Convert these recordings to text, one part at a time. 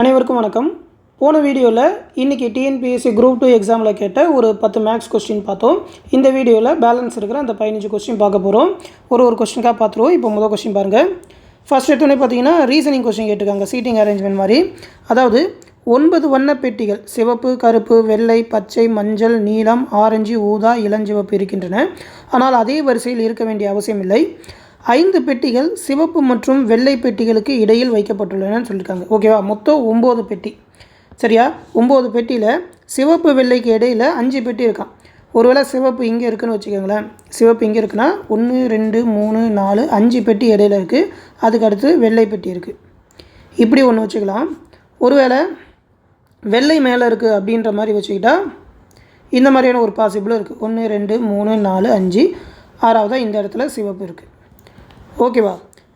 அனைவருக்கும் வணக்கம். போன வீடியோவில் இன்றைக்கி டிஎன்பிஎஸ்சி குரூப் 2 எக்ஸாமில் கேட்ட ஒரு 10 மேக்ஸ் கொஸ்டின் பார்த்தோம். இந்த வீடியோவில் பேலன்ஸ் இருக்கிற அந்த 15 கொஸ்டின் பார்க்க போகிறோம். ஒரு கொஸ்டினுக்காக பார்த்துருவோம். இப்போ முதல் கொஸ்டின் பாருங்கள். ஃபர்ஸ்ட் எடுத்தோடனே பார்த்தீங்கன்னா ரீசனிங் கொஸ்டின் கேட்டிருக்காங்க, சீட்டிங் அரேஞ்ச்மெண்ட் மாதிரி. அதாவது 9 வண்ண பெட்டிகள் சிவப்பு, கருப்பு, வெள்ளை, பச்சை, மஞ்சள், நீலம், ஆரஞ்சு, ஊதா, இளஞ்சிவப்பு இருக்கின்றன. ஆனால் அதே வரிசையில் இருக்க வேண்டிய அவசியம் இல்லை. 5 பெட்டிகள் சிவப்பு மற்றும் வெள்ளை பெட்டிகளுக்கு இடையில் வைக்கப்பட்டுள்ளன சொல்லியிருக்காங்க. ஓகேவா? மொத்தம் 9 பெட்டி. சரியா? 9 பெட்டியில் சிவப்பு வெள்ளைக்கு இடையில் 5 பெட்டி இருக்கான். ஒருவேளை சிவப்பு இங்கே இருக்குதுன்னு வச்சுக்கோங்களேன். சிவப்பு இங்கே இருக்குன்னா 1 2 3 4 5 பெட்டி இடையில் இருக்குது. அதுக்கு அடுத்து வெள்ளை பெட்டி இருக்குது. இப்படி ஒன்று வச்சுக்கலாம். ஒருவேளை வெள்ளை மேலே இருக்குது அப்படின்ற மாதிரி வச்சுக்கிட்டா இந்த மாதிரியான ஒரு பாசிபிளும் இருக்குது. 1 2 3 4 5, 6வதாக இந்த இடத்துல சிவப்பு இருக்குது. ஓகேவா?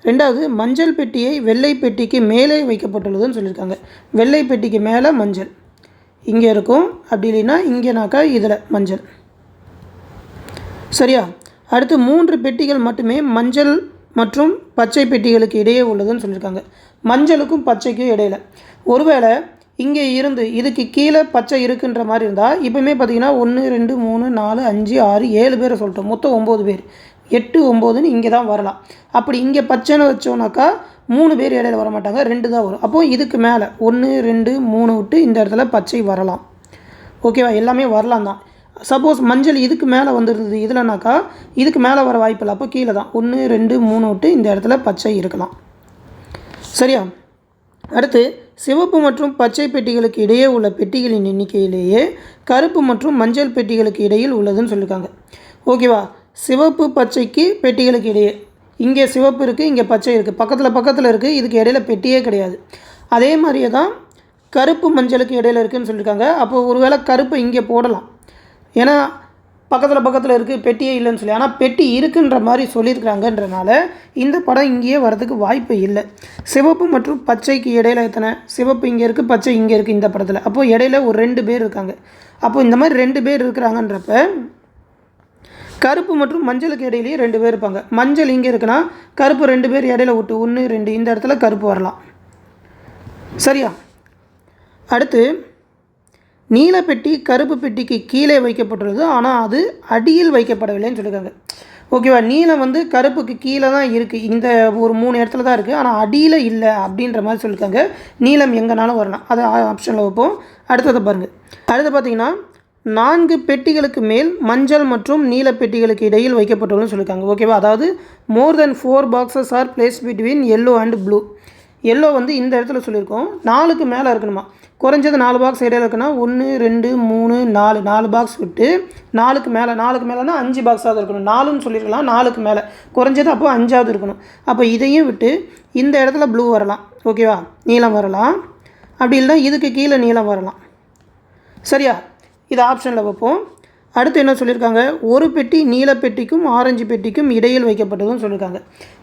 ரெண்டாவது, மஞ்சள் பெட்டியை வெள்ளை பெட்டிக்கு மேலே வைக்கப்பட்டுள்ளதுன்னு சொல்லியிருக்காங்க. வெள்ளை பெட்டிக்கு மேலே மஞ்சள் இங்கே இருக்கும், அப்படி இல்லைன்னா இங்கேனாக்கா இதில் மஞ்சள். சரியா? அடுத்து 3 பெட்டிகள் மட்டுமே மஞ்சள் மற்றும் பச்சை பெட்டிகளுக்கு இடையே உள்ளதுன்னு சொல்லியிருக்காங்க. மஞ்சளுக்கும் பச்சைக்கும் இடையில். ஒருவேளை இங்கே இருந்து இதுக்கு கீழே பச்சை இருக்குன்ற மாதிரி இருந்தால் இப்போவுமே பார்த்திங்கன்னா 1 2 3 4 5 6 7 பேரை சொல்லிட்டோம். மொத்தம் 9 பேர். 8 9ன்னு இங்கே தான் வரலாம். அப்படி இங்கே பச்சைன்னு வச்சோன்னாக்கா 3 பேர் இடையில வர மாட்டாங்க, 2 தான் வரும். அப்போது இதுக்கு மேலே 1 2 3 விட்டு இந்த இடத்துல பச்சை வரலாம். ஓகேவா? எல்லாமே வரலாம் தான். சப்போஸ் மஞ்சள் இதுக்கு மேலே வந்துருந்தது இதில்னாக்கா இதுக்கு மேலே வர வாய்ப்பு இல்லை. அப்போ கீழே தான் 1 2 3 விட்டு இந்த இடத்துல பச்சை இருக்கலாம். சரியா? அடுத்து, சிவப்பு மற்றும் பச்சை பெட்டிகளுக்கு இடையே உள்ள பெட்டிகளின் எண்ணிக்கையிலேயே கருப்பு மற்றும் மஞ்சள் பெட்டிகளுக்கு இடையில் உள்ளதுன்னு சொல்லியிருக்காங்க. ஓகேவா? சிவப்பு பச்சைக்கு பெட்டிகளுக்கு இடையே இங்கே சிவப்பு இருக்குது, இங்கே பச்சை இருக்குது, பக்கத்தில் இருக்குது. இதுக்கு இடையில பெட்டியே கிடையாது. அதே மாதிரியே தான் கருப்பு மஞ்சளுக்கு இடையில இருக்குதுன்னு சொல்லியிருக்காங்க. அப்போது ஒருவேளை கருப்பை இங்கே போடலாம், ஏன்னா பக்கத்தில் இருக்குது, பெட்டியே இல்லைன்னு சொல்லி. ஆனால் பெட்டி இருக்குன்ற மாதிரி சொல்லியிருக்கிறாங்கன்றனால இந்த படம் இங்கேயே வரதுக்கு வாய்ப்பு இல்லை. சிவப்பு மற்றும் பச்சைக்கு இடையில எத்தனை? சிவப்பு இங்கே இருக்குது, பச்சை இங்கே இருக்குது இந்த படத்தில். அப்போது இடையில ஒரு 2 பேர் இருக்காங்க. அப்போது இந்த மாதிரி 2 பேர் இருக்கிறாங்கன்றப்ப கருப்பு மற்றும் மஞ்சளுக்கு இடையிலேயே 2 பேர் இருப்பாங்க. மஞ்சள் இங்கே இருக்குன்னா கருப்பு 2 பேர் இடையில விட்டு 1 2 இந்த இடத்துல கருப்பு வரலாம். சரியா? அடுத்து, நீல பெட்டி கருப்பு பெட்டிக்கு கீழே வைக்கப்பட்டுள்ளது, ஆனால் அது அடியில் வைக்கப்படவில்லைன்னு சொல்லியிருக்காங்க. ஓகேவா? நீலம் கருப்புக்கு கீழே தான் இருக்குது, இந்த ஒரு 3 இடத்துல தான் இருக்குது, ஆனால் அடியில் இல்லை அப்படின்ற மாதிரி சொல்லியிருக்காங்க. நீலம் எங்கேனாலும் வரலாம், அதை ஆப்ஷனில் வைப்போம். அடுத்ததை பாருங்கள். அடுத்து பார்த்திங்கன்னா 4 பெட்டிகளுக்கு மேல் மஞ்சள் மற்றும் நீல பெட்டிகளுக்கு இடையில் வைக்கப்பட்டுள்ளதுன்னு சொல்லியிருக்காங்க. ஓகேவா? அதாவது மோர் தென் 4 boxes R place between yellow and blue. Yellow இந்த இடத்துல சொல்லியிருக்கோம். 4க்கு மேலே இருக்கணுமா? குறைஞ்சது 4 பாக்ஸ் இடையில இருக்குன்னா 1 2 3 4 பாக்ஸ் விட்டு 4க்கு மேலேனா 5 பாக்ஸாவது இருக்கணும். 4ன்னு சொல்லியிருக்கலாம், 4க்கு மேலே குறைஞ்சது அப்போ 5ஆவது இருக்கணும். அப்போ இதையும் விட்டு இந்த இடத்துல ப்ளூ வரலாம். ஓகேவா? நீலம் வரலாம். அப்படி இல்லைனா இதுக்கு கீழே நீலம் வரலாம். சரியா? இது ஆப்ஷனில் வைப்போம். அடுத்து என்ன சொல்லியிருக்காங்க? ஒரு பெட்டி நீல பெட்டிக்கும் ஆரஞ்சு பெட்டிக்கும் இடையில் வைக்கப்பட்டதுன்னு சொல்லியிருக்காங்க.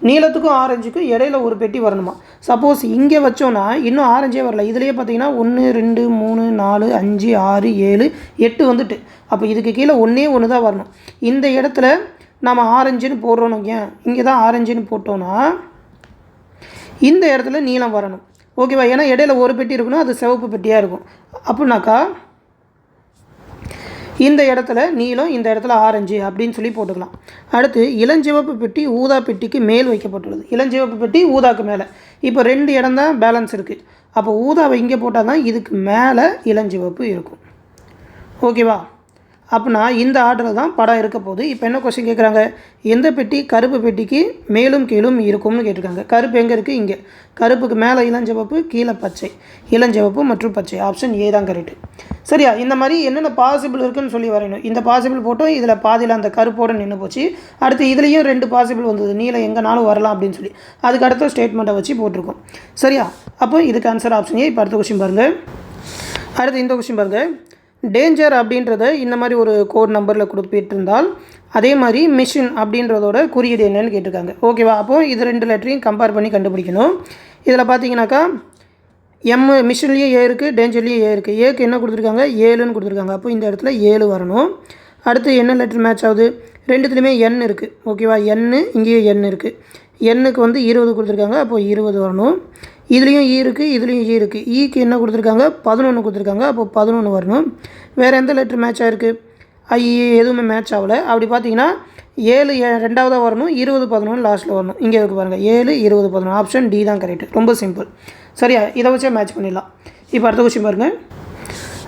நீலத்துக்கும் ஆரஞ்சுக்கும் இடையில ஒரு பெட்டி வரணுமா? சப்போஸ் இங்கே வச்சோன்னா இன்னும் ஆரஞ்சே வரல. இதுலேயே பார்த்தீங்கன்னா 1 2 3 4 5 6 7 8 வந்துட்டு. அப்போ இதுக்கு கீழே 1 தான் வரணும். இந்த இடத்துல நம்ம ஆரஞ்சுன்னு போடுறோன்னு ஏன் இங்கே தான் ஆரஞ்சுன்னு போட்டோன்னா இந்த இடத்துல நீலம் வரணும். ஓகேவா? ஏன்னா இடையில ஒரு பெட்டி இருக்கணும், அது சிவப்பு பெட்டியாக இருக்கும். அப்படின்னாக்கா இந்த இடத்துல நீலம், இந்த இடத்துல ஆரஞ்சு அப்படின்னு சொல்லி போட்டுக்கலாம். அடுத்து, இளஞ்சிவப்பு பெட்டி ஊதா பெட்டிக்கு மேல் வைக்கப்பட்டுள்ளது. இளஞ்சிவப்பு பெட்டி ஊதாக்கு மேலே. இப்போ 2 இடம் தான் பேலன்ஸ் இருக்குது. அப்போ ஊதாவை இங்கே போட்டால் தான் இதுக்கு மேலே இளஞ்சிவப்பு இருக்கும். ஓகேவா? அப்படின்னா இந்த ஆர்டரில் தான் படம் இருக்க போகுது. இப்போ என்ன கொஸ்டின் கேட்குறாங்க? எந்த பெட்டி கருப்பு பெட்டிக்கு மேலும் கீழும் இருக்கும்னு கேட்டிருக்காங்க. கருப்பு எங்கே இருக்குது? இங்கே. கருப்புக்கு மேலே இளஞ்சிவப்பு, கீழே பச்சை. இளஞ்சிவப்பு மற்றும் பச்சை. ஆப்ஷன் ஏ தான் கரெக்டு. சரியா? இந்த மாதிரி என்னென்ன பாசிபிள் இருக்குதுன்னு சொல்லி வரையணும். இந்த பாசிபிள் போட்டோம், இதில் பாதியில் அந்த கருப்போடு நின்று போச்சு. அடுத்து இதுலேயும் 2 பாசிபிள் வந்தது, நீலம் எங்கேனாலும் வரலாம் அப்படின்னு சொல்லி. அதுக்கு அடுத்த ஸ்டேட்மெண்ட்டை வச்சு போட்டிருக்கோம். சரியா? அப்போ இதுக்கு ஆன்சர் ஆப்ஷன் ஏ. இப்போ அடுத்த கொஸ்டின் பாருங்கள். அடுத்து இந்த கொஸ்டின் பாருங்கள். டேஞ்சர் அப்படின்றத இந்த மாதிரி ஒரு கோட் நம்பரில் கொடுத்துருந்தால் அதே மாதிரி மிஷின் அப்படின்றதோட குறியீடு என்னன்னு கேட்டிருக்காங்க. ஓகேவா? அப்போது இது 2 லெட்டரையும் கம்பேர் பண்ணி கண்டுபிடிக்கணும். இதில் பார்த்தீங்கன்னாக்கா மிஷின்லேயே ஏ இருக்குது, டேஞ்சர்லேயும் ஏ இருக்குது. ஏக்கு என்ன கொடுத்துருக்காங்க? 7ன்னு கொடுத்துருக்காங்க. அப்போ இந்த இடத்துல 7 வரணும். அடுத்து என்ன லெட்டர் மேட்ச் ஆகுது? 2த்துலேயுமே என் இருக்குது. ஓகேவா? என் இங்கேயும் என் இருக்குது. எண்ணுக்கு 20 கொடுத்துருக்காங்க. அப்போது 20 வரணும். இதுலேயும் ஈ இருக்குது, இதுலேயும் ஈ இருக்குது. ஈக்கு என்ன கொடுத்துருக்காங்க? 11 கொடுத்துருக்காங்க. அப்போ 11 வரணும். வேறு எந்த லெட்ரு மேட்ச் ஆகிருக்கு? ஐ எதுவுமே மேட்ச் ஆகலை. அப்படி பார்த்தீங்கன்னா 7 ரெண்டாவதாக வரணும், 20 11 லாஸ்ட்டில் வரணும். இங்கே இருக்கு பாருங்கள், 7 20 11. ஆப்ஷன் டி தான் கரெக்ட். ரொம்ப சிம்பிள். சரியா? இதை வச்சே மேட்ச் பண்ணிடலாம். இப்போ அடுத்த கொஸ்டின் பாருங்கள்.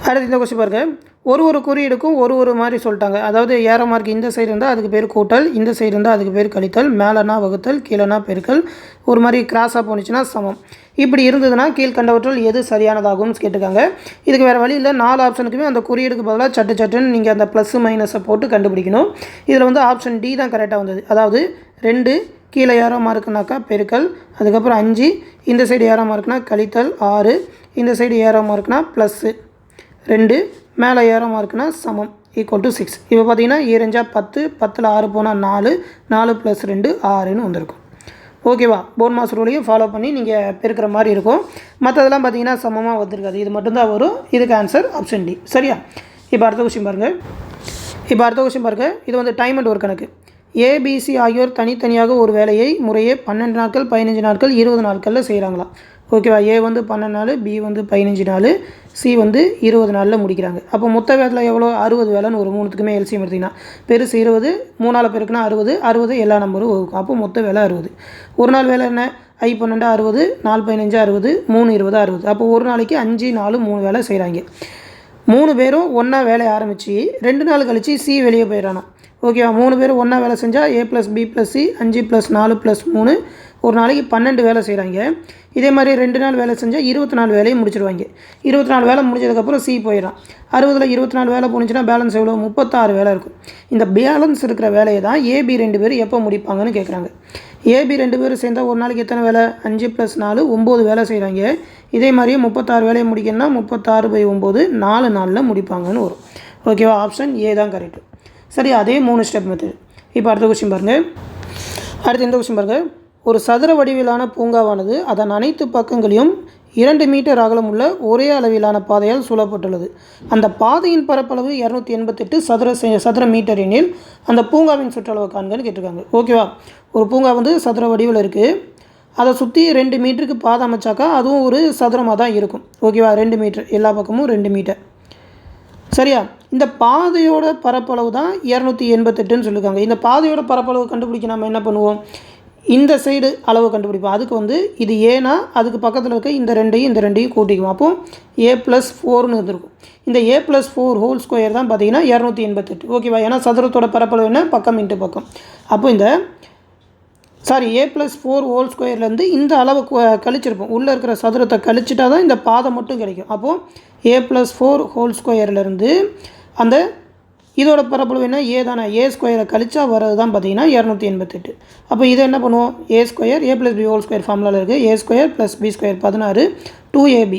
அடுத்து இந்த கொஸ்டின் பாருங்கள். ஒரு குறியீடுக்கும் ஒரு மாதிரி சொல்லிட்டாங்க. அதாவது ஏரோ மார்க் இந்த சைடு இருந்தால் அதுக்கு பேர் கூட்டல், இந்த சைடு இருந்தால் அதுக்கு பேர் கழித்தல், மேலேனா வகுத்தல், கீழேனா பெருக்கல், ஒரு மாதிரி கிராஸாக போணுச்சுன்னா சமம். இப்படி இருந்ததுன்னா கீழ்கண்டவற்றில் எது சரியானதாகும்னு கேட்டிருக்காங்க. இதுக்கு வேறு வழி இல்லை. 4 ஆப்ஷனுக்குமே அந்த குறியீடுக்கு பதிலாக சட்டுன்னு நீங்கள் அந்த ப்ளஸ் மைனஸை போட்டு கண்டுபிடிக்கணும். இதில் வந்து ஆப்ஷன் டி தான் கரெக்டாக வந்தது. அதாவது 2 கீழே ஏரோ மார்க்குனாக்கா பெருக்கல், அதுக்கப்புறம் 5 இந்த சைடு ஏரோ மார்க்குனா கழித்தல், 6 இந்த சைடு ஏரோ மார்க்குனா ப்ளஸ்ஸு 2 மேலே ஏரோ மார்க்குனா சமம் ஈக்குவல் டு 6. இப்போ பார்த்தீங்கன்னா 2 10, 10ல் 6 போனால் 4, 4 + 2 6ன்னு வந்திருக்கும். ஓகேவா? போர்ட் மாஸ் ரூலையும் ஃபாலோ பண்ணி நீங்கள் பெருக்கிற மாதிரி இருக்கும். மற்றதெல்லாம் பார்த்தீங்கன்னா சமமாக வந்திருக்காது. இது மட்டும்தான் வரும். இதுக்கு ஆன்சர் ஆப்ஷன் டி. சரியா? இப்போ அடுத்த கொஸ்டின் பாருங்கள். இது வந்து டைம் அண்ட் ஒர்க் கணக்கு. ஏபிசி ஆகியோர் தனித்தனியாக ஒரு வேலையை முறையே 12 நாட்கள், 15 நாட்கள், 20 நாட்களில் செய்கிறாங்களாம். ஓகேவா? ஏ வந்து 12 நாள், பி வந்து 15 நாள், சி வந்து 20 நாளில் முடிக்கிறாங்க. அப்போ மொத்த வேலை எவ்வளோ? 60 வேலைன்னு ஒரு 3த்துக்குமே எல்சிஎம் எடுத்திங்கன்னா பெருசு 20, 3 பெருக்குனா 60, 60 எல்லா நம்பரும் வகுக்கும். அப்போ மொத்த வேலை 60. ஒரு நாள் வேலை என்ன? ஐ 12 60, 4 15 60, 3 20 60. அப்போ ஒரு நாளைக்கு 5 4 3 வேலை செய்கிறாங்க. 3 பேரும் ஒன்றா வேலையை ஆரம்பித்து 2 நாள் கழித்து சி வெளியே போயிடறானா. ஓகேவா? 3 பேரும் ஒன்றா வேலை செஞ்சால் ஏ ப்ளஸ் பி ப்ளஸ் சி 5 + 4 + 3 ஒரு நாளைக்கு 12 வேலை செய்கிறாங்க. இதே மாதிரி 2 நாள் வேலை செஞ்சால் 24 வேலையை முடிச்சிடுவாங்க. 24 வேலை முடிஞ்சதுக்கப்புறம் சி போயிடும். 60ல் 24 வேலை போணுச்சுன்னா பேலன்ஸ் எவ்வளோ? 36 வேலை இருக்கும். இந்த பேலன்ஸ் இருக்கிற வேலையை தான் ஏபி 2 பேர் எப்போ முடிப்பாங்கன்னு கேட்குறாங்க. ஏபி 2 பேரும் சேர்ந்தால் ஒரு நாளைக்கு எத்தனை வேலை? 5 + 4 9 வேலை செய்கிறாங்க. இதே மாதிரியே 36 வேலையை முடிக்கணும்னா 36/9 4 நாளில் முடிப்பாங்கன்னு வரும். ஓகேவா? ஆப்ஷன் ஏ தான் கரெக்டு. சரி, அதே 3 ஸ்டெப் மெத்தட். இப்போ அடுத்த கொஸ்டின் பாருங்கள். அடுத்து இந்த கொஸ்டின் பாருங்கள். ஒரு சதுர வடிவிலான பூங்காவானது அதன் அனைத்து பக்கங்களையும் 2 மீட்டர் அகலமுள்ள ஒரே அளவிலான பாதையால் சூழப்பட்டுள்ளது. அந்த பாதையின் பரப்பளவு 288 சதுர மீட்டர் எனில் அந்த பூங்காவின் சுற்றளவு காண்கன்னு கேட்டிருக்காங்க. ஓகேவா? ஒரு பூங்கா வந்து சதுர வடிவில் இருக்குது. அதை சுற்றி 2 மீட்டருக்கு பாதை அமைச்சாக்கா அதுவும் ஒரு சதுரமாக தான் இருக்கும். ஓகேவா? 2 மீட்டர், எல்லா பக்கமும் 2 மீட்டர். சரியா? இந்த பாதையோட பரப்பளவு தான் 288ன்னு சொல்லியிருக்காங்க. இந்த பாதையோட பரப்பளவு கண்டுபிடிக்க நம்ம என்ன பண்ணுவோம்? இந்த சைடு அளவு கண்டுபிடிப்போம். அதுக்கு வந்து இது ஏன்னா அதுக்கு பக்கத்தில் இருக்க இந்த 2ஐயும் கூட்டிக்குவோம். அப்போது ஏ + 4ன்னு இருந்திருக்கும். இந்த ஏ + 4 ஹோல் ஸ்கொயர் தான் பார்த்தீங்கன்னா 288. ஓகேவா? ஏன்னா சதுரத்தோட பரப்பளவு என்ன? பக்கம் இன்ட்டு பக்கம். அப்போ இந்த ஏ + 4 ஹோல் ஸ்கொயர்லேருந்து இந்த அளவு கழிச்சிருப்போம். உள்ளே இருக்கிற சதுரத்தை கழிச்சிட்டா தான் இந்த பாதை மட்டும் கிடைக்கும். அப்போது ஏ + 4 ஹோல் ஸ்கொயர்லேருந்து அந்த இதோட பரப்பளவு என்ன? ஏ தானே. ஏ ஸ்கொயரை கழிச்சா வர்றது தான் பார்த்தீங்கன்னா 288. அப்போ இதை என்ன பண்ணுவோம்? A square A + B whole square ஃபார்முலாவில் இருக்குது. A square + B square 16, 2ab,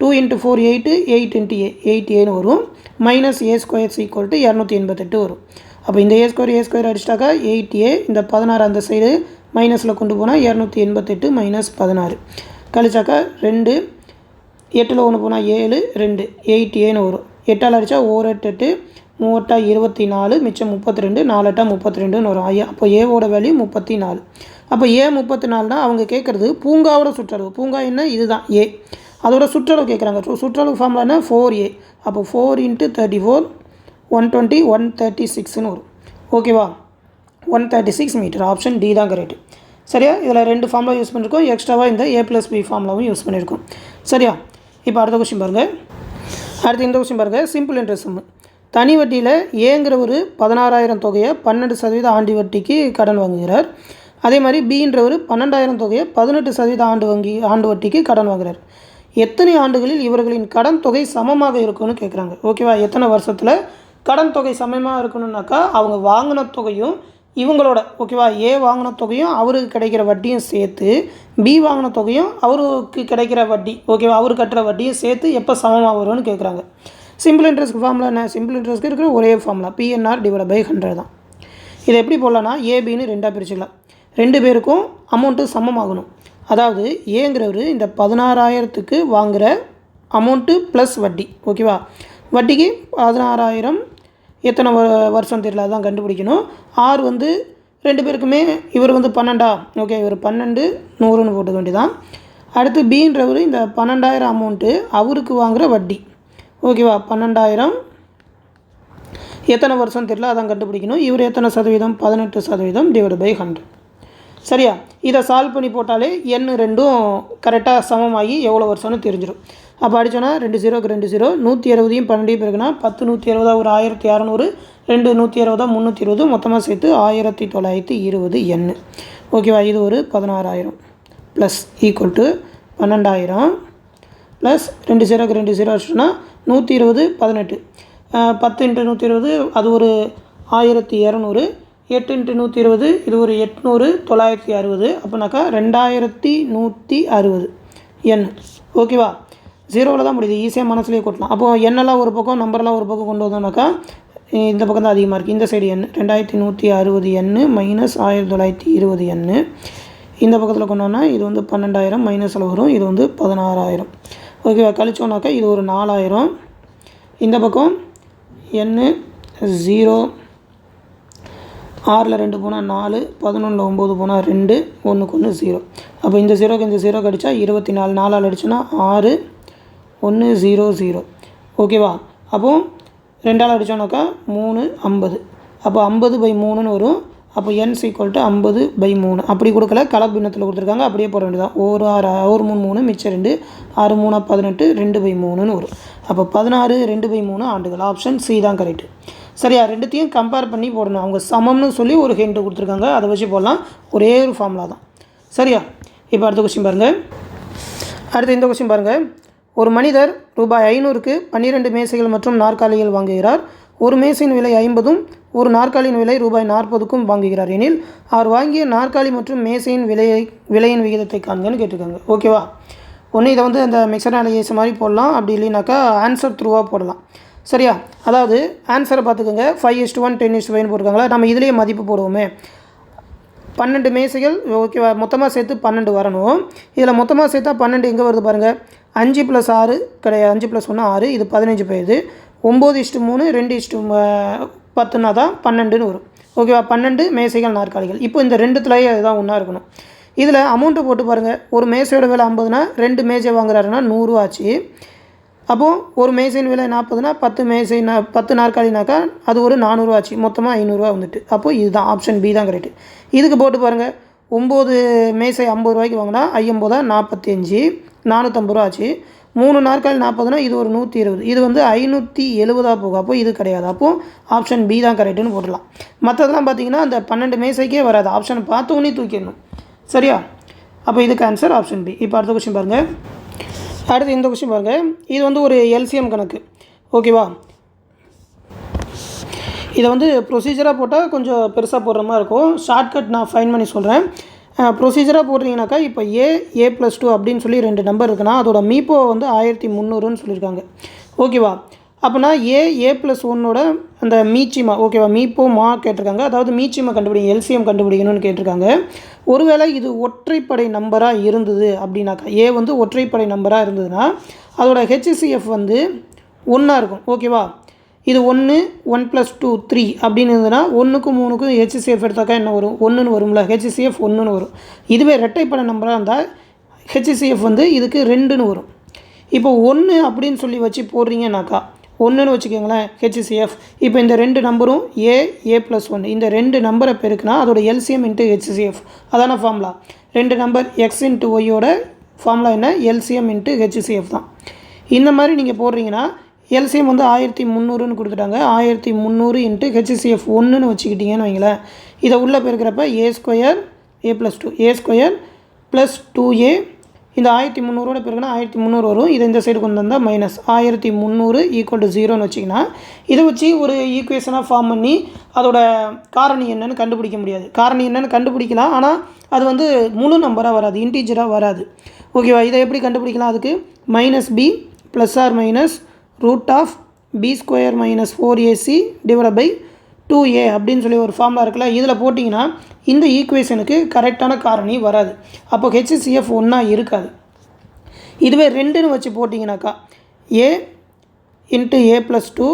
2 × 4 8, 8 × a 8aன்னு வரும். மைனஸ் ஏ ஸ்கொயர் = 288 வரும். அப்போ இந்த ஏ ஸ்கொயர் அடிச்சிட்டாக்கா 8a, இந்த 16 அந்த சைடு மைனஸில் கொண்டு போனால் 288 - 16 கழிச்சாக்கா 2, 8ல் 1 போனால் 7, 2 8aன்னு வரும். 8ஆல் அடித்தா 1 8 8, 3 24, மிச்சம் 32, 4 32ன்னு வரும். அப்போ ஏவோட வேல்யூ 34. அப்போ ஏ 34னா அவங்க கேட்குறது பூங்காவோட சுற்றளவு. பூங்கா என்ன? இதுதான் ஏ. அதோட சுற்றளவு கேட்குறாங்க. சுற்றளவு ஃபார்முலா என்ன? 4a. அப்போ 4 × 34 120, 136ன்னு வரும். ஓகேவா? 136 மீட்டர். ஆப்ஷன் டி தான் கரெக்ட். சரியா? இதில் 2 ஃபார்முலா யூஸ் பண்ணியிருக்கோம். எக்ஸ்ட்ராவாக இந்த ஏ + பி ஃபார்முலாவும் யூஸ் பண்ணியிருக்கோம். சரியா? இப்போ அடுத்த கொஸ்டின் பாருங்கள். இந்த கொஸ்டின் பாருங்கள். Simple interest sum. தனி வட்டியில் ஏங்கிற ஒரு 16,000 தொகையை 12% ஆண்டு வட்டிக்கு கடன் வாங்குகிறார். அதே மாதிரி பின்றவர் 12,000 தொகையை 18% ஆண்டு வட்டிக்கு கடன் வாங்குகிறார். எத்தனை ஆண்டுகளில் இவர்களின் கடன் தொகை சமமாக இருக்கும்னு கேட்குறாங்க. ஓகேவா? எத்தனை வருஷத்தில் கடன் தொகை சமமாக இருக்கணும்னாக்கா அவங்க வாங்கின தொகையும் இவங்களோட, ஓகேவா, ஏ வாங்கின தொகையும் அவருக்கு கிடைக்கிற வட்டியும் சேர்த்து பி வாங்கின தொகையும் அவருக்கு கிடைக்கிற வட்டி, ஓகேவா, அவர் கட்டுற வட்டியும் சேர்த்து எப்போ சமமாக வரும்னு கேட்குறாங்க. சிம்பிள் இன்ட்ரெஸ்ட் ஃபார்முலா என்ன? சிம்பிள் இன்ட்ரெஸ்ட்க்கு இருக்கிற ஒரே ஃபார்முலா PNR / 100 தான். இதை எப்படி போடலான்னா ஏபின்னு 2ஆக பிரிச்சுக்கலாம். 2 பேருக்கும் அமௌண்ட்டு சமமாகணும். அதாவது ஏங்கிறவர் இந்த 16,000க்கு வாங்குகிற அமௌண்ட்டு ப்ளஸ் வட்டி, ஓகேவா, வட்டிக்கு 16,000 எத்தனை வருஷம் தெரியல, அதான் கண்டுபிடிக்கணும். ஆர் வந்து 2 பேருக்குமே இவர் வந்து 12, ஓகே, இவர் 12 100ன்னு போட்டுக்க வேண்டியதான். அடுத்து பின்றவர் இந்த 12,000 அமௌண்ட்டு அவருக்கு வாங்குகிற வட்டி. ஓகேவா? 12,000 எத்தனை வருஷம் தெரியல, அதான் கண்டுபிடிக்கணும். இவர் எத்தனை சதவீதம்? 18% டிவைட் பை 100. சரியா? இதை சால்வ் பண்ணி போட்டாலே எண் ரெண்டும் கரெக்டாக சமமாகி எவ்வளோ வருஷம்னு தெரிஞ்சிடும். அப்போ அடித்தோன்னா 2 0க்கு 2 0, 120 12 பிறகுனா 10 120 ஒரு 1600, 2 120 320, மொத்தமாக சேர்த்து 1920 எண். ஓகேவா? இது ஒரு 16,000 ப்ளஸ் ஈக்குவல் டு 12,000 ப்ளஸ் 2 0க்கு 2 0 அடிச்சோன்னா 120 18, 10 × 120 அது ஒரு 1200, 8 × 120 இது ஒரு 800 960, அப்போனாக்கா 2160 எண். ஓகேவா? 0வில் தான் முடியுது, ஈஸியாக மனசுலேயே கொட்டலாம். அப்போது எண்ணெல்லாம் ஒரு பக்கம் நம்பரெல்லாம் ஒரு பக்கம் கொண்டு வந்தோம்னாக்கா இந்த பக்கம் தான் அதிகமாக இருக்குது. இந்த சைடு எண் 2160 எண் மைனஸ் 1920 எண். இந்த பக்கத்தில் கொண்டோன்னா இது வந்து 12,000 மைனஸில் வரும், இது வந்து 16,000. ஓகேவா? கழிச்சோன்னாக்கா இது ஒரு 4,000. இந்த பக்கம் எண் 0, 6ல் 2 போனால் 4, 11ல் 9 போனால் 2, 1க்கு 1 0. அப்போ இந்த 0க்கு இந்த 0 அடித்தா 24, 4ஆல் அடிச்சோன்னா 6 1 0 0. ஓகேவா? அப்போது 2ஆல் அடித்தோன்னாக்கா 3 50. அப்போ 50/3ன்னு வரும். அப்போ n = 50/3. அப்படி கொடுக்கல, கலப்பினத்தில் கொடுத்துருக்காங்க, அப்படியே போட வேண்டியதான். ஒரு 6 ஒரு 3 3 மிச்சம் 2, 6 3 18 2/3ன்னு வரும். அப்போ 16 2/3 ஆண்டுகள். ஆப்ஷன் சி தான் கரெக்டு. சரியா? ரெண்டுத்தையும் கம்பேர் பண்ணி போடணும். அவங்க சமம்னு சொல்லி ஒரு ஹிண்ட் கொடுத்துருக்காங்க, அதை வச்சு போடலாம். ஒரே ஒரு ஃபார்முலா தான். சரியா? இப்போ அடுத்த கொஸ்டின் பாருங்கள். அடுத்து இந்த கொஸ்டின் பாருங்கள். ஒரு மனிதர் ரூபாய் 500க்கு 12 மேசைகள் மற்றும் நாற்காலிகள் வாங்குகிறார். ஒரு மேசையின் விலை 50ம் ஒரு நாற்காலியின் விலை ரூபாய் 40க்கும் வாங்குகிறார் எனில் அவர் வாங்கிய நாற்காலி மற்றும் மேசையின் விலையின் விகிதத்தை காண்கன்னு கேட்டிருக்காங்க. ஓகேவா? ஒன்று இதை வந்து அந்த மிக்சர் அனலைஸ் மாதிரி போடலாம், அப்படி இல்லைனாக்கா ஆன்சர் த்ரூவாக போடலாம். சரியா? அதாவது ஆன்சரை பார்த்துக்கோங்க. 5:1 10:5 போட்டிருக்காங்களா, நம்ம இதிலேயே மதிப்பு போடுவோமே. 12 மேசைகள். ஓகேவா? மொத்தமாக சேர்த்து 12 வரணும். இதில் மொத்தமாக சேர்த்தா 12 எங்கே வருது பாருங்கள். 5 + 6 கிடையாது, 5 + 1 6, இது 15 போயிடுது. 9:3 2:10 தான் 12ன்னு வரும். ஓகேவா? 12 மேசைகள் நாற்காலிகள். இப்போ இந்த ரெண்டுத்துலேயே தான் ஒன்றா இருக்கணும். இதில் அமௌண்ட்டு போட்டு பாருங்கள். ஒரு மேசையோட விலை 50னா 2 மேசை வாங்குறாருன்னா 100 ஆச்சு. அப்போது ஒரு மேசையின் விலை 40னா 10 நாற்காலினாக்கா அது ஒரு 400 ஆச்சு. மொத்தமாக 500 வந்துட்டு. அப்போது இதுதான் ஆப்ஷன் பி தான் கரெக்டு. இதுக்கு போட்டு பாருங்கள். 9 மேசை 50 ரூபாய்க்கு வாங்கினா 50 45 450 ஆச்சு. 3 நாற்காலி 40னா இது ஒரு 120, இது வந்து 570 போகும். அப்போது இது கிடையாது. அப்போது ஆப்ஷன் பி தான் கரெக்டுன்னு போட்டுடலாம். மற்றதெல்லாம் பார்த்தீங்கன்னா அந்த 12 மேசைக்கே வராது. ஆப்ஷன் பார்த்தோன்னே தூக்கிடணும். சரியா? அப்போ இதுக்கு ஆன்சர் ஆப்ஷன் பி. இப்போ அடுத்த கொஸ்டின் பாருங்கள். அடுத்து இந்த கொஸ்டின் பாருங்கள். இது வந்து ஒரு எல்சிஎம் கணக்கு. ஓகேவா? இதை வந்து ப்ரொசீஜராக போட்டால் கொஞ்சம் பெருசாக போடுற மாதிரி இருக்கும். ஷார்ட்கட் நான் ஃபைன் பண்ணி சொல்கிறேன். ப்ரொசீஜராக போடுறீங்கனாக்கா இப்போ A+2 அப்படின்னு சொல்லி 2 நம்பர் இருக்குன்னா அதோட மீப்போ வந்து 1300ன்னு சொல்லியிருக்காங்க. ஓகேவா? அப்போனா A+1ஓட அந்த மீச்சிமா. ஓகேவா? மீப்போமா கேட்டிருக்காங்க. அதாவது மீச்சிமா கண்டுபிடிங்க, எல்சிஎம் கண்டுபிடிக்கணும்னு கேட்டிருக்காங்க. ஒருவேளை இது ஒற்றைப்படை நம்பராக இருந்தது அப்படின்னாக்கா, A வந்து ஒற்றைப்படை நம்பராக இருந்ததுன்னா அதோட HCF வந்து 1 இருக்கும். ஓகேவா? இது 1 1 + 2 3 அப்படின்னு இருந்ததுன்னா 1க்கும் 3க்கும் HCF எடுத்தாக்கா என்ன வரும்? 1ன்னு வரும்ல. HCF 1ன்னு வரும். இதுவே இரட்டைப்படை நம்பராக இருந்தால் HCF வந்து இதுக்கு 2ன்னு வரும். இப்போ 1 அப்படின்னு சொல்லி வச்சு போடுறீங்கன்னாக்கா 1ன்னு வச்சுக்கோங்களேன் HCF. இப்போ இந்த 2 நம்பரும் A+1 இந்த 2 நம்பரை பெருக்குனா அதோட LCM × HCF. அதான ஃபார்முலா. 2 நம்பர் X × Yயோட ஃபார்முலா என்ன? LCM × HCF தான். இந்த மாதிரி நீங்கள் போடுறீங்கன்னா எல்சிஎம் வந்து 1300ன்னு கொடுத்துட்டாங்க. 1300 × HCF 1ன்னு வச்சுக்கிட்டீங்கன்னு வைங்களேன். இதை உள்ளே பெருக்கிறப்ப A² + 2A இந்த 1300ஓட பெருக்குனா 1300 வரும். இதை இந்த சைடு கொண்டு வந்தால் மைனஸ் 1300 = 0ன்னு வச்சிங்கன்னா இதை வச்சு ஒரு ஈக்குவேஷனாக ஃபார்ம் பண்ணி அதோட காரணி என்னன்னு கண்டுபிடிக்க முடியாது. காரணி என்னன்னு கண்டுபிடிக்கலாம், ஆனால் அது வந்து முழு நம்பராக வராது, இன்டீஜராக வராது. ஓகேவா? இதை எப்படி கண்டுபிடிக்கலாம்? அதுக்கு -b ± √b² - 4ac / 2a அப்படின்னு சொல்லி ஒரு ஃபார்முலா இருக்குல்ல, இதில் போட்டிங்கன்னா இந்த ஈக்குவேஷனுக்கு கரெக்டான காரணி வராது. அப்போ HCF 1 இருக்காது. இதுவே 2ன்னு வச்சு போட்டிங்கனாக்கா A × A+2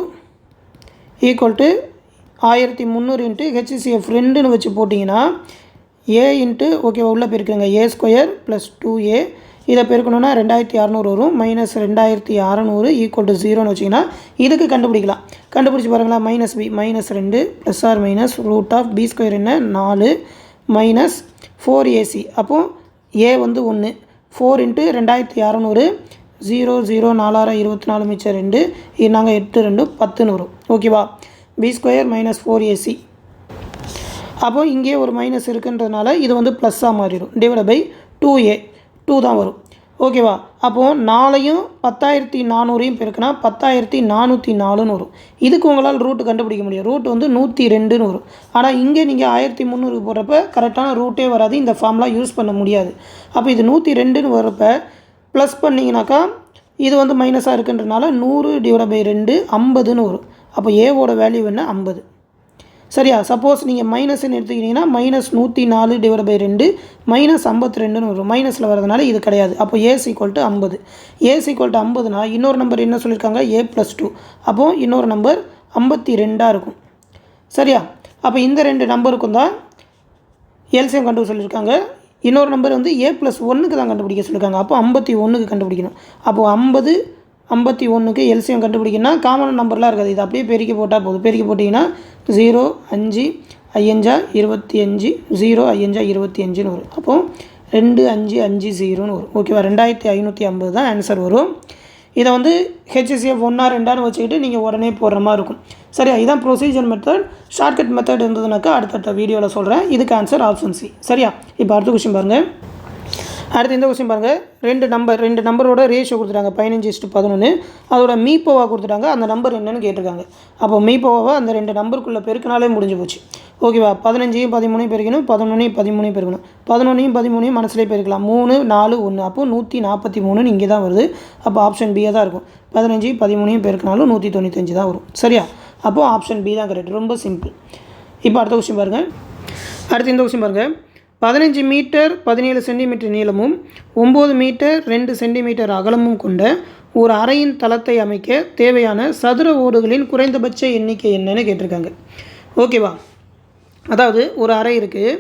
= 1300 × HCF 2ன்னு வச்சு போட்டிங்கன்னா A × ஓகேவா உள்ளே போயிருக்குங்க A² + 2a இதை பெருக்கணும்னா 2600 வரும். மைனஸ் 2600 ஈக்குவல் டு 0ன்னு வச்சிங்கன்னா இதுக்கு கண்டுபிடிக்கலாம். கண்டுபிடிச்சி பாருங்களா. Minus b minus 2 plus r minus root of b square என்ன 4 மைனஸ் 4ac. அப்போது ஏ வந்து 1 4 × 2600 0 0 4 24 மிச்சம் 2 நாங்கள் 8 2 10ன்னு வரும். ஓகேவா. B square minus 4ac. அப்போது இங்கே ஒரு மைனஸ் இருக்குன்றதுனால இது வந்து ப்ளஸ்ஸாக மாறிடும். டிவைட் பை 2a 2 தான் வரும். ஓகேவா. அப்போது 4ஐயும் 10400ஐயும் பெருக்கினா 10404ன்னு வரும். இதுக்கு உங்களால் ரூட்டு கண்டுபிடிக்க முடியும். ரூட் வந்து 102ன்னு வரும். ஆனால் இங்கே நீங்கள் 1300 போடுறப்ப கரெக்டான ரூட்டே வராது. இந்த ஃபார்ம்லாம் யூஸ் பண்ண முடியாது. அப்போ இது 102ன்னு வரப்போ ப்ளஸ் பண்ணிங்கனாக்கா இது வந்து மைனஸாக இருக்குன்றதுனால 100 டிவைட் பை 2 50ன்னு வரும். அப்போ ஏவோட வேல்யூ என்ன 50. சரியா. சப்போஸ் நீங்கள் மைனஸ்ன்னு எடுத்துக்கிட்டிங்கன்னா மைனஸ் 104 டிவைட் பை 2 மைனஸ் 52ன்னு வரும். மைனஸில் வரதுனால இது கிடையாது. அப்போ as equal to 50. As equal to 50னா இன்னொரு நம்பர் என்ன சொல்லியிருக்காங்க a+2. அப்போது இன்னொரு நம்பர் 52 இருக்கும். சரியா. அப்போ இந்த 2 நம்பருக்கும் தான் எல்சிஎம் கண்டுபிடிக்க சொல்லியிருக்காங்க. இன்னொரு நம்பர் வந்து a+1க்கு தான் கண்டுபிடிக்க சொல்லியிருக்காங்க. அப்போ 51க்கு கண்டுபிடிக்கணும். அப்போது 50 51க்கு எல்சிஎம் கண்டுபிடிக்கணும்னா காமன் நம்பர்லாம் இருக்காது. இது அப்படியே பெருக்கி போட்டால் போதும். பெருக்கி போட்டிங்கன்னா 0 5 5 25 0 5 25ன்னு வரும். அப்போது 2 5 5 0ன்னு வரும். ஓகேவா. 2550 தான் ஆன்சர் வரும். இதை வந்து ஹெச்சிஎஃப் 1 2 வச்சுக்கிட்டு நீங்கள் உடனே போடுற மாதிரி இருக்கும். சரியா. இதுதான் ப்ரொசீஜர் மெத்தட். ஷார்ட்கட் மெத்தட் இருந்ததுனாக்கா அடுத்த வீடியோவில் சொல்கிறேன். இதுக்கு ஆன்சர் ஆப்ஷன் சி. சரியா. இப்போ அடுத்த கொஸ்டின் பாருங்கள். அடுத்து இந்த கொஸ்டின் பாருங்கள். ரெண்டு நம்பரோட ரேஷியோ கொடுத்துட்டாங்க 15:11. அதோட மீப்போவா கொடுத்துட்டாங்க. அந்த நம்பர் என்னன்னு கேட்டிருக்காங்க. அப்போ மீப்போவாவை அந்த 2 நம்பருக்குள்ளே பெருக்கினாலே முடிஞ்சு போச்சு. ஓகேவா. 15ஐயும் 13ஐயும் பெருக்கணும். 11ஐயும் 13ஐயும் பெருக்கணும். 11ஐயும் 13ஐயும் மனசுலேயே பெருக்கலாம். 3 4 1. அப்போது 143ன்னு இங்கே தான் வருது. அப்போ ஆப்ஷன் பியாக தான் இருக்கும். 15ஐயும் 13ஐயும் பெருக்கினாலும் 195 தான் வரும். சரியா. அப்போது ஆப்ஷன் பி தான் கரெக்ட். ரொம்ப சிம்பிள். இப்போ அடுத்த கொஸ்டின் பாருங்கள். அடுத்து இந்த கொஸ்டின் பாருங்கள். 15 மீட்டர் 17 சென்டிமீட்டர் நீளமும் 9 மீட்டர் 2 சென்டிமீட்டர் அகலமும் கொண்ட ஒரு அறையின் தளத்தை அமைக்க தேவையான சதுர ஓடுகளின் குறைந்தபட்ச எண்ணிக்கை என்னன்னு கேட்டிருக்காங்க. ஓகேவா. அதாவது ஒரு அறை இருக்குது.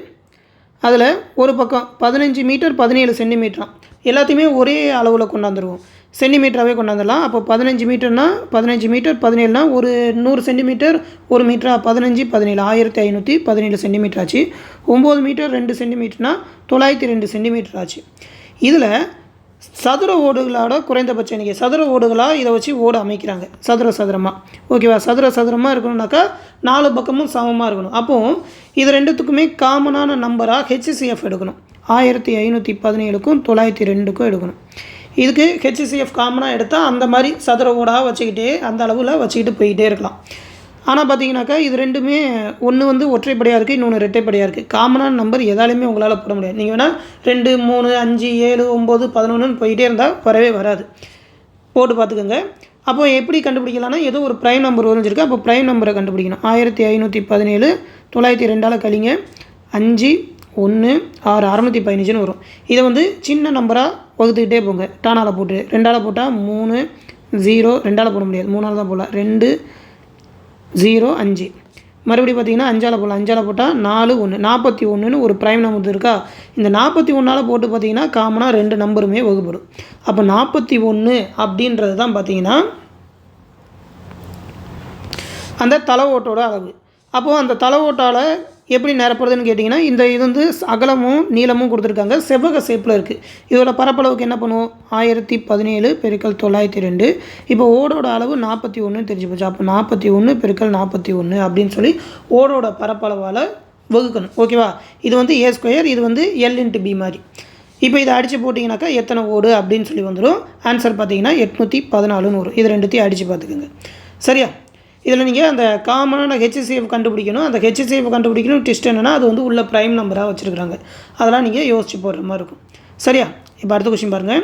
அதில் ஒரு பக்கம் 15 மீட்டர் 17 சென்டிமீட்டராம். எல்லாத்தையுமே ஒரே அளவில் கொண்டாந்துருவோம். சென்டிமீட்டராகவே கொண்டாந்துடலாம். அப்போ 15 மீட்டர்னா 15 மீட்டர் 17னா ஒரு 100 சென்டிமீட்டர் 1 மீட்டரா 15 17 1517 சென்டிமீட்டர் ஆச்சு. 9 மீட்டர் 2 சென்டிமீட்டர்னா 902 சென்டிமீட்டர் ஆச்சு. இதில் சதுர ஓடுகளோட குறைந்தபட்ச எண்ணிக்கை சதுர ஓடுகளாக இதை வச்சு ஓடு அமைக்கிறாங்க. சதுரமாக. ஓகேவா. சதுரமாக இருக்கணும்னாக்கா 4 பக்கமும் சமமாக இருக்கணும். அப்போது இது ரெண்டுத்துக்குமே காமனான நம்பராக ஹெச்சிஎஃப் எடுக்கணும். 1517க்கும் 902க்கும் எடுக்கணும். இதுக்கு ஹெச்சிஎஃப் காமனாக எடுத்தால் அந்த மாதிரி சதுர ஓடாக வச்சுக்கிட்டே அந்த அளவில் வச்சுக்கிட்டு போய்கிட்டே இருக்கலாம். ஆனால் பார்த்தீங்கன்னாக்கா இது ரெண்டுமே ஒன்று வந்து ஒற்றைப்படையாக இருக்குது, இன்னொன்று இரட்டைப்படையாக இருக்குது. காமனான நம்பர் எதாலையுமே உங்களால் போட முடியாது. நீங்கள் வேணால் 2 3 5 7 9 11ன்னு போயிட்டே இருந்தால் வரவே வராது. போட்டு பார்த்துக்கோங்க. அப்போ எப்படி கண்டுபிடிக்கலாம்னா ஏதோ ஒரு ப்ரைம் நம்பர் வரைஞ்சிருக்கு. அப்போ ப்ரைம் நம்பரை கண்டுபிடிக்கணும். 1517 902 கழிங்க 5 1 6 615ன்னு வரும். இதை வந்து சின்ன நம்பராக வகுத்துக்கிட்டே போங்க. டானால் போட்டு 2ஆல் போட்டால் 3 0 2ஆல் போட முடியாது. 3ஆல் தான் போடலாம். 2 0 5 மறுபடியும் பார்த்தீங்கன்னா 5ஆல் போடலாம். 5ஆல் போட்டால் 4 1 41ன்னு ஒரு ப்ரைம் நம்பர் இருக்கா. இந்த 41ஆல் போட்டு பார்த்தீங்கன்னா காமனாக 2 நம்பருமே வகுப்படும். அப்போ 41 அப்படின்றது தான் பார்த்தீங்கன்னா அந்த தலை ஓட்டோட அளவு. அப்போது அந்த தலை ஓட்டால் எப்படி நிரப்புறதுன்னு கேட்டிங்கன்னா இது வந்து அகலமும் நீளமும் கொடுத்துருக்காங்க. செவ்வக ஷேப்பில் இருக்குது. இதோட பரப்பளவுக்கு என்ன பண்ணுவோம் 1017 × 902. இப்போ ஓடோட அளவு 41 தெரிஞ்சு போச்சு. அப்போ 41 × 41 அப்படின்னு சொல்லி ஓடோட பரப்பளவால் வகுக்கணும். ஓகேவா. இது வந்து a², இது வந்து l×b மாதிரி. இப்போ இதை அடித்து போட்டிங்கனாக்கா எத்தனை ஓடு அப்படின்னு சொல்லி வந்துடும். ஆன்சர் பார்த்தீங்கன்னா 814ன்னு வரும். இது ரெண்டுத்தையும் அடித்து பார்த்துக்குங்க. சரியா. இதில் நீங்கள் அந்த காமனான ஹெச்சிஎஃப் கண்டுபிடிக்கணும். அந்த ஹெச்சிஎஃப் கண்டுபிடிக்கணும் ட்விஸ்ட் என்னென்னா அது வந்து உள்ள ப்ரைம் நம்பராக வச்சுருக்காங்க. அதெல்லாம் நீங்கள் யோசிச்சு போடுற மாதிரி இருக்கும். சரியா. இப்போ அடுத்த கொஸ்டின் பாருங்கள்.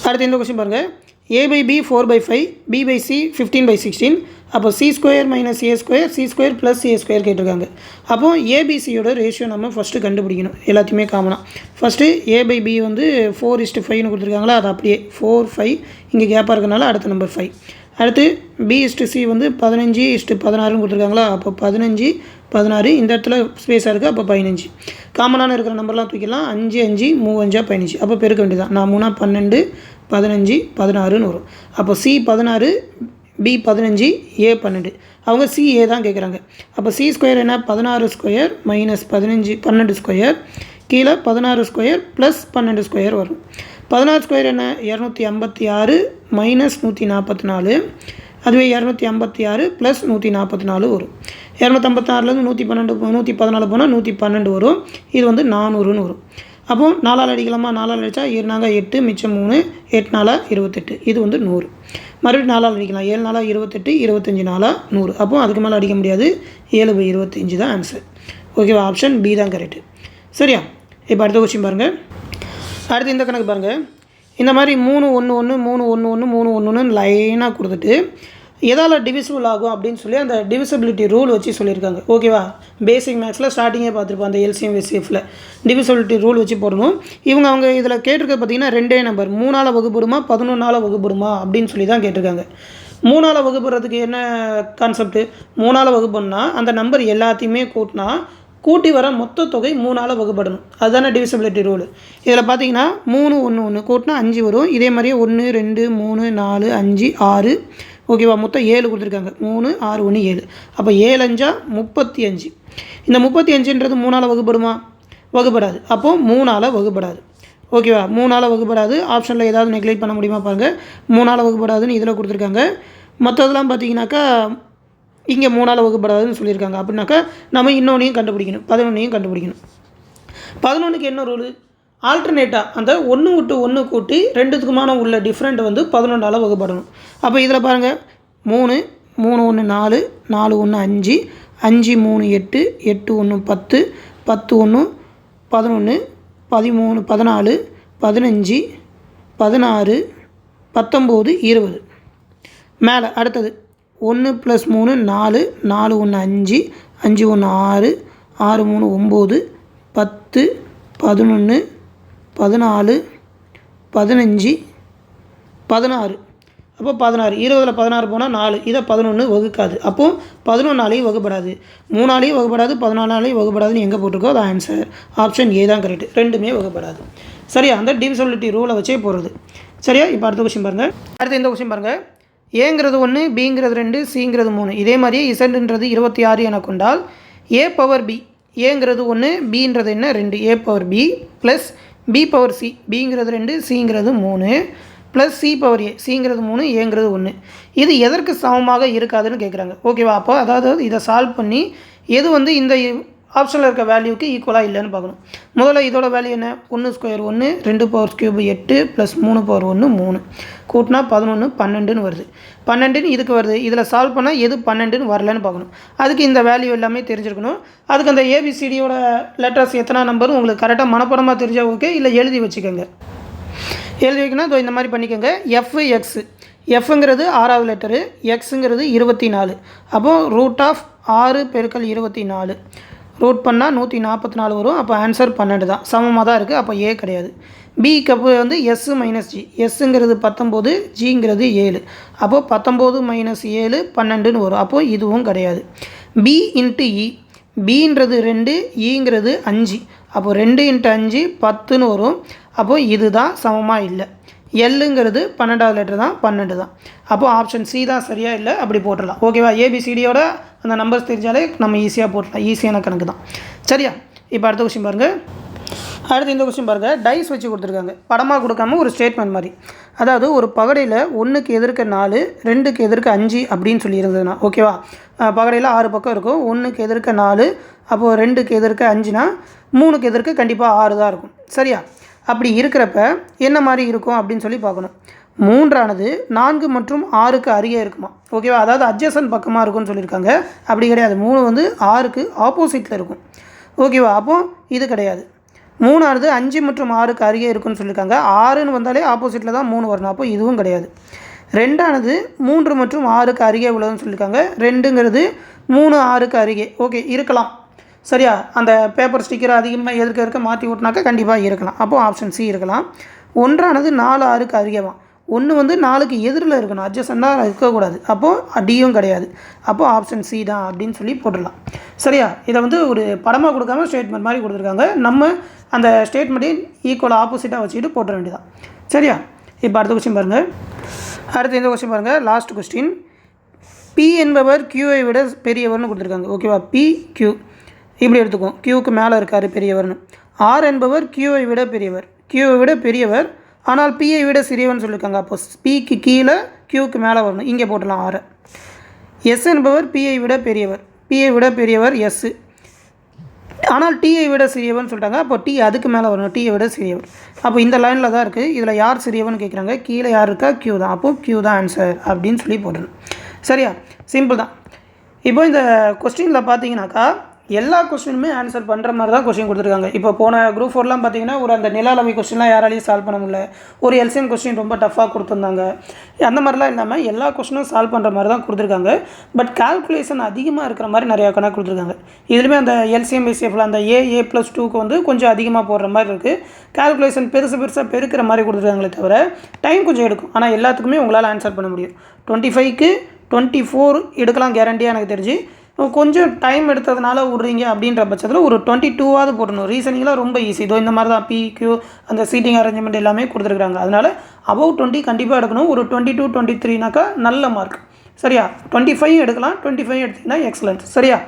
அடுத்து இந்த கொஸ்டின் பாருங்கள். a/b 4/5 b/c 15/16. அப்போ c² - a² c² + a² கேட்டிருக்காங்க. அப்போது ஏபிசியோட ரேஷியோ நம்ம ஃபஸ்ட்டு கண்டுபிடிக்கணும். எல்லாத்தையுமே காமனாக ஃபஸ்ட்டு a/b வந்து 4:5ன்னு கொடுத்துருக்காங்களா. அது அப்படியே 4 5 இங்கே கேப்பாக இருக்கனால அடுத்த நம்பர் 5. அடுத்து B/C வந்து 15:16 கொடுத்துருக்காங்களா, அப்போ 15:16 இந்த இடத்துல ஸ்பேஸாக இருக்குது, அப்போ 15. காமனான இருக்கிற நம்பர்லாம் தூக்கிடலாம். 5 5 3 5 15, அப்போ பெருக்க வேண்டியதான். 4 3 12 15 16ன்னு வரும். அப்போ C16 B15 A12. அவங்க CA தான் கேட்குறாங்க. அப்போ C ஸ்கொயர் என்ன, 16 ஸ்கொயர் மைனஸ் 12 ஸ்கொயர் கீழே 16 ஸ்கொயர் ப்ளஸ் 12 ஸ்கொயர் வரும். 16 ஸ்கொயர் என்ன, 256 மைனஸ் 144. அதுவே 256 ப்ளஸ் 144 வரும். 256லேருந்து 114 போனால் 112 வரும். இது வந்து 400ன்னு வரும். அப்போது 4ஆல் அடிக்கலாமா, 4ஆல் அடித்தா 7 8 மிச்சம் 3 8 4 28, இது வந்து 100. மறுபடியும் 4ஆல் அடிக்கலாம். 7 4 28 25 4 100. அப்போது அதுக்கு மேலே அடிக்க முடியாது. 7/25 தான் ஆன்சர். ஓகேவா, ஆப்ஷன் பி தான் கரெக்டு. சரியா, இப்போ அடுத்த கொஸ்டின் பாருங்கள். அடுத்து இந்த கணக்கு பாருங்கள். இந்த மாதிரி 3 1 1 3 1 1 3 1 1 லைனாக கொடுத்துட்டு எதால் டிவிசிபிள் ஆகும் அப்படின்னு சொல்லி அந்த டிவிசிபிலிட்டி ரூல் வச்சு சொல்லியிருக்காங்க. ஓகேவா, பேசிக் மேக்ஸில் ஸ்டார்டிங்கே பார்த்துருப்போம். அந்த LCM SCFல டிவிசிபிலிட்டி ரூல் வச்சு போடணும். அவங்க இதில் கேட்டிருக்கிறது பார்த்திங்கன்னா 2 நம்பர் 3ஆல் வகுப்படுமா 11ஆல் வகுப்படுமா அப்படின்னு சொல்லி தான் கேட்டிருக்காங்க. 3ஆல் வகுப்படுறதுக்கு என்ன கான்செப்ட்டு, 3ஆல் வகுப்படுனா அந்த நம்பர் எல்லாத்தையுமே கூட்டி வர மொத்த தொகை 3ஆல் வகுப்படணும். அதுதானே டிவிசிபிலிட்டி ரூல். இதில் பார்த்தீங்கன்னா 3 1 1 கூட்டினா 5 வரும். இதே மாதிரியே 1 2 3 4 5 6, ஓகேவா, மொத்தம் 7 கொடுத்துருக்காங்க. 3 6 1 7. அப்போ 7 5 35. இந்த 35ன்றது 3ஆல் வகுப்படுமா, வகுப்படாது. அப்போது 3ஆல் வகுப்படாது. ஓகேவா, 3ஆல் வகுப்படாது. ஆப்ஷனில் ஏதாவது நெக்லெக்ட் பண்ண முடியுமா பாருங்கள். 3ஆல் வகுப்படாதுன்னு இதில் கொடுத்துருக்காங்க. மற்றதெல்லாம் பார்த்தீங்கன்னாக்கா இங்கே 3ஆல் வகுப்படாதுன்னு சொல்லியிருக்காங்க. அப்படின்னாக்கா நம்ம இன்னொன்றையும் கண்டுபிடிக்கணும், 11ஐயும் கண்டுபிடிக்கணும். 11க்கு என்ன ரூலு, ஆல்டர்னேட்டாக அந்த 1 விட்டு 1 கூட்டி 2த்துக்குமான உள்ள டிஃப்ரெண்ட் வந்து 11ஆல் வகுப்படணும். அப்போ இதில் பாருங்கள் 3 3 1 4 4 1 5 5 3 8 8 1 10 10 1 11 13 14 15 16 19 20. மேலே அடுத்தது 1 + 3 4 4 1 5 5 1 6 6 3 9 10 11 14 15 16. அப்போ 16 20ல் 16 போனால் 4, இதை 11 வகுக்காது. அப்போது 11ஆலையும் வகுப்படாது, 3ஆலையும் வகுப்படாது, 14ஆலையும் வகுப்படாதுன்னு எங்கே போட்டிருக்கோ அது ஆன்சர். ஆப்ஷன் ஏ தான் கரெக்ட். ரெண்டுமே வகுப்படாது. சரியா, அந்த டிவிசிபிலிட்டி ரூலை வச்சே போகிறது. சரியா, இப்போ அடுத்த கொஸ்டின் பாருங்கள். அடுத்து இந்த கொஸ்டின் பாருங்கள். ஏங்கிறது 1, பிங்கிறது 2, சிங்கிறது 3. இதே மாதிரியே இசட்ன்றது 26 என கொண்டால் A/B, ஏங்கிறது 1, பின்றது என்ன 2, A/B ப்ளஸ் B/C, பிங்கிறது 2, சிங்கிறது 3 ப்ளஸ் C/A, சிங்கிறது 3, ஏங்கிறது 1. இது எதற்கு சமமாக இருக்காதுன்னு கேட்குறாங்க. ஓகேவா, அப்போ அதாவது இதை சால்வ் பண்ணி எது வந்து இந்த ஆப்ஷனில் இருக்க வேல்யூக்கு ஈக்குவலாக இல்லைன்னு பார்க்கணும். முதல்ல இதோட வேல்யூ என்ன, 1 ஸ்கொயர் 1 2^³ 8 ப்ளஸ் 3^1 3 கூட்டினா 11 12ன்னு வருது. 12ன்னு இதுக்கு வருது. இதில் சால்வ் பண்ணால் எது 12ன்னு வரலன்னு பார்க்கணும். அதுக்கு இந்த வேல்யூ எல்லாமே தெரிஞ்சிருக்கணும். அதுக்கு அந்த ABCDயோட லெட்டர்ஸ் எத்தனை நம்பரும் உங்களுக்கு கரெக்டாக மனப்படமாக தெரிஞ்சால் ஓகே, இல்லை எழுதி வச்சுக்கோங்க. எழுதி வைக்கணும். இந்த மாதிரி பண்ணிக்கோங்க. FX, எஃப்ங்கிறது 6வது லெட்டரு, எக்ஸுங்கிறது 24. அப்போது √6 × 24 ரூட் பண்ணால் 144 வரும். அப்போ ஆன்சர் 12 தான், சமமாக தான் இருக்குது. அப்போ ஏ கிடையாது. பி கப்பு வந்து S - G, எஸ்ஸுங்கிறது 19, ஜிங்கிறது 7. அப்போது 19 - 7 12ன்னு வரும். அப்போது இதுவும் கிடையாது. B × E, பின்றது 2, ஈங்கிறது 5. அப்போது 2 × 5 10ன்னு வரும். அப்போது இதுதான் சமமாக இல்லை. எல்லுங்கிறது 12வது லெட்டர் தான், 12 தான். அப்போது ஆப்ஷன் சி தான் சரியாக இல்லை, அப்படி போட்டுடலாம். ஓகேவா, ABCDயோட அந்த நம்பர்ஸ் தெரிஞ்சாலே நம்ம ஈஸியாக போட்டுடலாம். ஈஸியான கணக்கு தான். சரியா, இப்போ அடுத்த கொஸ்டின் பாருங்கள். அடுத்து இந்த கொஸ்டின் பாருங்கள். டைஸ் வச்சு கொடுத்துருக்காங்க, படமாக கொடுக்காம ஒரு ஸ்டேட்மெண்ட் மாதிரி. அதாவது ஒரு பகடையில் 1க்கு எதிர்க்க 4, 2க்கு எதிர்க்க 5 அப்படின்னு சொல்லி இருந்ததுன்னா, ஓகேவா, பகடையில் 6 பக்கம் இருக்கும். 1க்கு எதிர்க்க 4, அப்போது 2க்கு எதிர்க்க 5னா 3க்கு எதிர்க்க கண்டிப்பாக 6 தான் இருக்கும். சரியா, அப்படி இருக்கிறப்ப என்ன மாதிரி இருக்கும் அப்படின்னு சொல்லி பார்க்கணும். 3ஆனது 4 மற்றும் 6க்கு அருகே இருக்குமா, ஓகேவா, அதாவது அட்ஜசன்ட் பக்கமாக இருக்கும்னு சொல்லியிருக்காங்க. அப்படி கிடையாது. 3 வந்து 6க்கு ஆப்போசிட்டில் இருக்கும். ஓகேவா, அப்போது இது கிடையாது. 3ஆனது 5 மற்றும் 6க்கு அருகே இருக்குன்னு சொல்லியிருக்காங்க. 6ன்னு வந்தாலே ஆப்போசிட்டில் தான் 3 வரணும். அப்போ இதுவும் கிடையாது. 2ஆனது 3 மற்றும் 6க்கு அருகே உள்ளதுன்னு சொல்லியிருக்காங்க. 2ங்கிறது 3 6க்கு அருகே, ஓகே, இருக்கலாம். சரியா, அந்த பேப்பர் ஸ்டிக்கர் அதிகமாக எதிர்க்க மாற்றி ஓட்டினாக்கா கண்டிப்பாக இருக்கலாம். அப்போது ஆப்ஷன் சி இருக்கலாம். 1ஆனது 4 6க்கு அருகேவான். ஒன்று வந்து 4க்கு எதிரில் இருக்கணும், அட்ஜசண்டாக இருக்கக்கூடாது. அப்போது டியும் கிடையாது. அப்போது ஆப்ஷன் சி தான் அப்படின்னு சொல்லி போட்டுடலாம். சரியா? இதை வந்து ஒரு படமாக கொடுக்காம ஸ்டேட்மெண்ட் மாதிரி கொடுத்துருக்காங்க. நம்ம அந்த ஸ்டேட்மெண்ட்டையும் ஈக்குவலாக ஆப்போசிட்டாக வச்சுக்கிட்டு போட்டுற வேண்டியதான். சரியா? இப்போ அடுத்த கொஸ்டின் பாருங்கள். அடுத்து இந்த கொஸ்டின் பாருங்கள், லாஸ்ட் கொஸ்டின். பி என்பவர் கியூவை விட பெரியவர்னு கொடுத்துருக்காங்க. ஓகேவா? பி கியூ இப்படி எடுத்துக்கும். கியூவுக்கு மேலே இருக்கார் பெரியவர்னு. ஆர் என்பவர் கியூவை விட பெரியவர். கியூவை விட பெரியவர், ஆனால் பியை விட சிறியவர்னு சொல்லியிருக்காங்க. அப்போ பிக்கு கீழே கியூவுக்கு மேலே வரணும். இங்கே போட்டலாம் ஆரை. எஸ் என்பவர் பியை விட பெரியவர். பியை விட பெரியவர் எஸ், ஆனால் டியை விட சிறியவர்னு சொல்லிட்டாங்க. அப்போ டி அதுக்கு மேலே வரணும், டியை விட சிறியவர். அப்போ இந்த லைனில் தான் இருக்குது. இதில் யார் சிறியவர்னு கேட்குறாங்க. கீழே யார் இருக்கா? கியூ தான். அப்போது கியூ தான் ஆன்சர் அப்படின்னு சொல்லி போடணும். சரியா? சிம்பிள் தான். இப்போ இந்த கொஸ்டினில் பார்த்தீங்கன்னாக்கா எல்லா கொஸ்டினுமே ஆன்சர் பண்ணுற மாதிரி தான் கொஸ்டின் கொடுத்துருக்காங்க. இப்போ போன குரூப் 4லாம் பார்த்தீங்கன்னா ஒரு அந்த நில அளவை கொஸ்டின்லாம் யாராலையும் சால்வ் பண்ண முடியல. ஒரு எல்சிஎம் கொஸ்டின் ரொம்ப டஃப்பாக கொடுத்துருந்தாங்க. அந்த மாதிரிலாம் இல்லாமல் எல்லா கொஸ்டினும் சால்வ் பண்ணுற மாதிரி தான் கொடுத்துருக்காங்க. பட் கால்குலேஷன் அதிகமாக இருக்கிற மாதிரி நிறையா கணக்கு கொடுத்துருக்காங்க. இதுலேயுமே அந்த எல்சிஎம் பிசிஎஃப்ல அந்த A+2க்கு வந்து கொஞ்சம் அதிகமாக போடுற மாதிரி இருக்குது. கால்குலேஷன் பெருசாக பெருக்கிற மாதிரி கொடுத்துருக்காங்களே தவிர டைம் கொஞ்சம் எடுக்கும். ஆனால் எல்லாத்துக்குமே உங்களால் ஆன்சர் பண்ண முடியும். 25க்கு 24 எடுக்கலாம் கேரண்டியாக எனக்கு தெரிஞ்சு. கொஞ்சம் டைம் எடுத்ததுனால விட்றீங்க அப்படின்ற பட்சத்தில் ஒரு 22ஆவது போடணும். ரீசனிங்லாம் ரொம்ப ஈஸி. இதோ இந்த மாதிரி தான் PQ அந்த சீட்டிங் அரேஞ்ச்மெண்ட் எல்லாமே கொடுத்துருக்காங்க. அதனால் அபவ் 20 கண்டிப்பாக எடுக்கணும். ஒரு 22 23னாக்கா நல்ல மார்க். சரியா? 25 எடுக்கலாம். 25 எடுத்திங்கன்னா எக்ஸலண்ட். சரியா?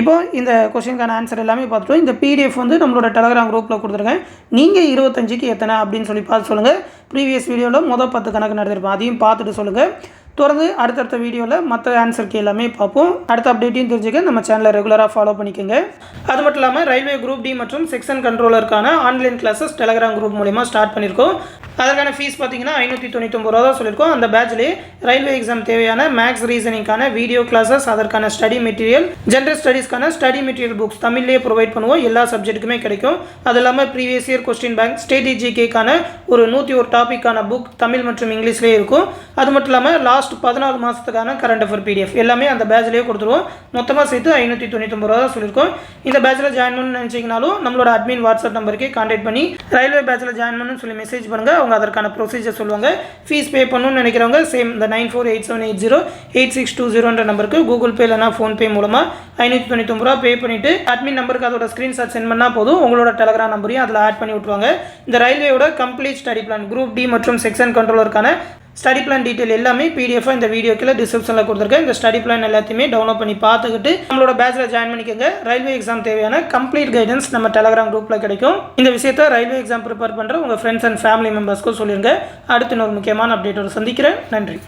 இப்போ இந்த கொஸ்டினுக்கான ஆன்சர் எல்லாமே பார்த்துட்டோம். இந்த PDF வந்து நம்மளோட டெலகிராம் குரூப்பில் கொடுத்துருக்கேன். நீங்கள் 25க்கு எத்தனை அப்படின்னு சொல்லி பார்த்து சொல்லுங்கள். ப்ரீவியஸ் வீடியோவில் 10 கணக்கு நடத்திருப்பேன். அதையும் பார்த்துட்டு சொல்லுங்கள். தொடர்ந்து அடுத்தடுத்த வீடியோவில் மற்ற ஆன்சருக்கு எல்லாமே பார்ப்போம். அடுத்த அப்டேட்டையும் தெரிஞ்சுக்க நம்ம சேனலை ரெகுலராக ஃபாலோ பண்ணிக்கோங்க. அது மட்டும் இல்லாமல் ரயில்வே குரூப் டி மற்றும் செக்ஷன் கண்ட்ரோலருக்கான ஆன்லைன் கிளாஸஸ் டெலகிராம் குரூப் மூலிமா ஸ்டார்ட் பண்ணியிருக்கோம். அதற்கான ஃபீஸ் பார்த்தீங்கன்னா 599 தான் சொல்லியிருக்கோம். அந்த பேட்ச்லேயே ரயில்வே எக்ஸாம் தேவையான மேக்ஸ் ரீசனிங்கான வீடியோ கிளாஸஸ், அதற்கான ஸ்டடி மெட்டீரியல், ஜென்ரல் ஸ்டடீஸ்க்கான ஸ்டடி மெட்டீரியல் புக்ஸ் தமிழ்லேயே ப்ரொவைட் பண்ணுவோம். எல்லா சப்ஜெக்ட்டுக்குமே கிடைக்கும். அது இல்லாமல் previous year question bank, state ஜிகேக்கான ஒரு 101 டாப்பிக்கான புக் தமிழ் மற்றும் இங்கிலீஷ்லேயே இருக்கும். அது மட்டும் இல்லாமல் லாஸ்ட் 14 மாதத்துக்கான கரண்ட் அஃபேர் PDF எல்லாமே அந்த பேட்ச்லேயே கொடுத்துருவோம். மொத்தமாக சேர்த்து 599 தான் சொல்லியிருக்கோம். இந்த பேட்சில் ஜாயின் பண்ணணும்னு நினச்சிங்கனாலும் நம்மளோட அட்மின் வாட்ஸ்அப் நம்பருக்கு கான்டாக்ட் பண்ணி ரயில்வே பேட்சில் ஜாயின் பண்ணணும்னு சொல்லி மெசேஜ் பண்ணுங்கள். அவங்க அதற்கான ப்ரொசீஜர் சொல்லுவாங்க. ஃபீஸ் பே பண்ணணும்னு நினைக்கிறவங்க சேம் இந்த 9487808620 நம்பருக்கு கூகுள் பே இல்லைனா ஃபோன்பே மூலமாக 599 பே பண்ணிவிட்டு அட்மின் நம்பருக்கு அதோட ஸ்க்ரீன்ஷாட் சென்ட் பண்ணால் போதும். உங்களோட டெலகிராம் நம்பரையும் அதில் ஆட் பண்ணி விட்ருவாங்க. இந்த ரயில்வேயோட complete study plan group D மற்றும் செக்ஷன் கண்ட்ரோலருக்கான ஸ்டடி பிளான் டீட்டெயில் எல்லாமே PDF இந்த வீடியோக்குள்ள டிஸ்கிரிப்ஷனில் கொடுத்துருக்கேன். இந்த ஸ்டடி பிளான் எல்லாத்தையுமே டவுன்லோட் பண்ணி பார்த்துக்கிட்டு நம்மளோட பேட்சில் ஜாயின் பண்ணிக்கோங்க. ரயில்வே எக்ஸாம் தேவையான கம்ப்ளீட் கைடன்ஸ் நம்ம டெலகிராம் குரூப்பில் கிடைக்கும். இந்த விஷயத்தை ரயில்வே எக்ஸாம் ப்ரிப்பேர் பண்ணுற உங்கள் ஃப்ரெண்ட்ஸ் அண்ட் ஃபேமிலி மெம்பர்ஸ்க்கும் சொல்லிடுங்க. அடுத்து இன்னொரு முக்கியமான அப்டேட்டோடு சந்திக்கிறேன். நன்றி.